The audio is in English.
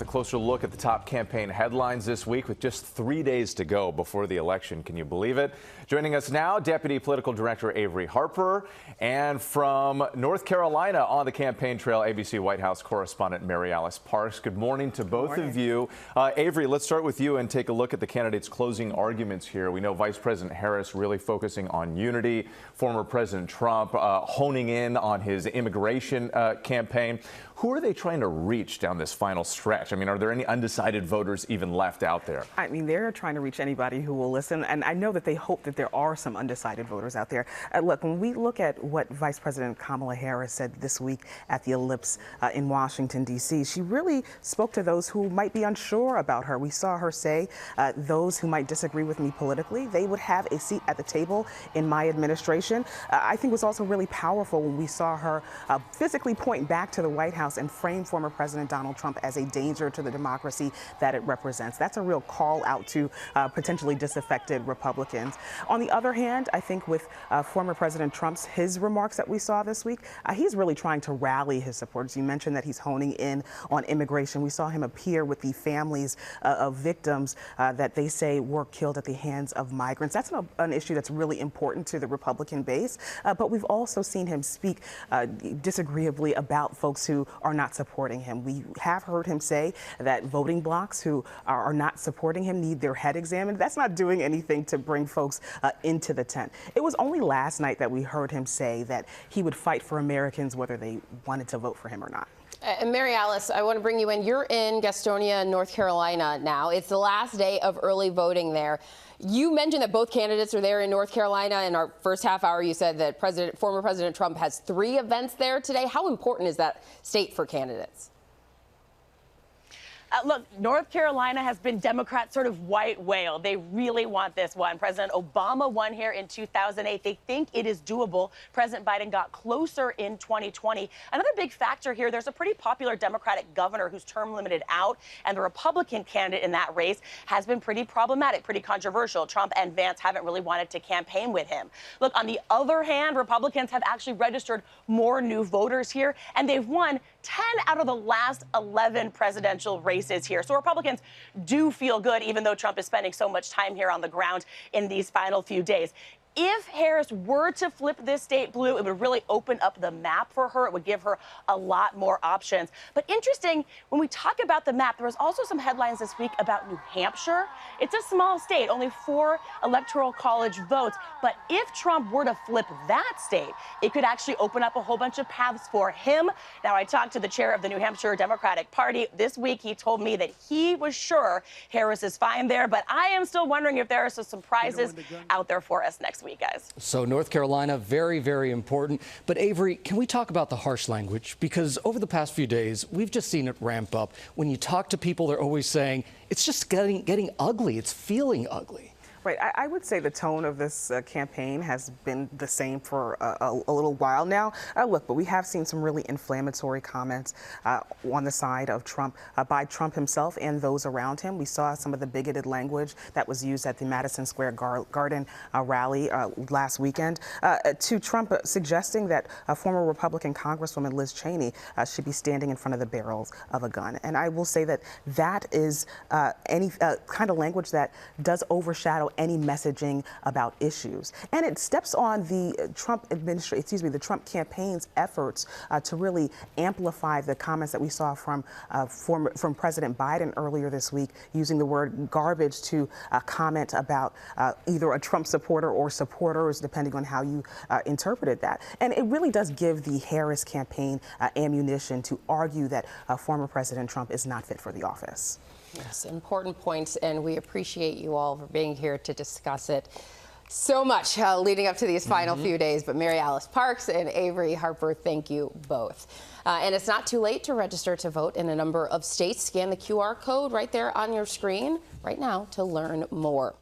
A closer look at the top campaign headlines this week with just 3 days to go before the election. Can you believe it? Joining us now, Deputy Political Director Averi Harper, and from North Carolina on the campaign trail, ABC White House correspondent MaryAlice Parks. Good morning to both of you. Averi, let's start with you and take a look at the candidates' closing arguments here. We know Vice President Harris really focusing on unity, former President Trump honing in on his immigration campaign. Who are they trying to reach down this final stretch? I mean, are there any undecided voters even left out there? I mean, they're trying to reach anybody who will listen, and I know that they hope that there are some undecided voters out there. Look, when we look at what Vice President Kamala Harris said this week at the Ellipse in Washington, D.C., she really spoke to those who might be unsure about her. We saw her say those who might disagree with me politically, they would have a seat at the table in my administration. I think it was also really powerful when we saw her physically point back to the White House and frame former President Donald Trump as a danger to the democracy that it represents. That's a real call out to potentially disaffected Republicans. On the other hand, I think with former President Trump's his remarks that we saw this week, he's really trying to rally his supporters. You mentioned that he's honing in on immigration. We saw him appear with the families of victims that they say were killed at the hands of migrants. That's an issue that's really important to the Republican base. But we've also seen him speak disagreeably about folks who are not supporting him. We have heard him say that voting blocs who are not supporting him need their head examined. That's not doing anything to bring folks into the tent. It was only last night that we heard him say that he would fight for Americans whether they wanted to vote for him or not. And MaryAlice, I want to bring you in. You're in Gastonia, North Carolina now. It's the last day of early voting there. You mentioned that both candidates are there in North Carolina. In our first half hour, you said that former President Trump has 3 events there today. How important is that state for candidates? Look, North Carolina has been Democrats' sort of white whale. They really want this one. President Obama won here in 2008. They think it is doable. President Biden got closer in 2020. Another big factor here, there's a pretty popular Democratic governor who's term limited out, and the Republican candidate in that race has been pretty problematic, pretty controversial. Trump and Vance haven't really wanted to campaign with him. Look, on the other hand, Republicans have actually registered more new voters here, and they've won 10 out of the last 11 presidential races here. So Republicans do feel good, even though Trump is spending so much time here on the ground in these final few days. If Harris were to flip this state blue, it would really open up the map for her. It would give her a lot more options. But interesting, when we talk about the map, there was also some headlines this week about New Hampshire. It's a small state, only 4 electoral college votes. But if Trump were to flip that state, it could actually open up a whole bunch of paths for him. Now, I talked to the chair of the New Hampshire Democratic Party this week. He told me that he was sure Harris is fine there. But I am still wondering if there are some surprises out there for us next week, guys. So North Carolina, very, very important. But Averi, can we talk about the harsh language? Because over the past few days, we've just seen it ramp up. When you talk to people, they're always saying it's just getting ugly. It's feeling ugly. Right. I would say the tone of this campaign has been the same for a little while now. Look, but we have seen some really inflammatory comments on the side of Trump by Trump himself and those around him. We saw some of the bigoted language that was used at the Madison Square Garden rally last weekend to Trump suggesting that former Republican Congresswoman Liz Cheney should be standing in front of the barrels of a gun. And I will say that that is any kind of language that does overshadow any messaging about issues. And it steps on the Trump the Trump campaign's efforts to really amplify the comments that we saw from President Biden earlier this week, using the word garbage to comment about either a Trump supporter or supporters, depending on how you interpreted that. And it really does give the Harris campaign ammunition to argue that former President Trump is not fit for the office. Yes, important points, and we appreciate you all for being here to discuss it so much leading up to these final few days. But MaryAlice Parks and Averi Harper, thank you both. And it's not too late to register to vote in a number of states. Scan the QR code right there on your screen right now to learn more.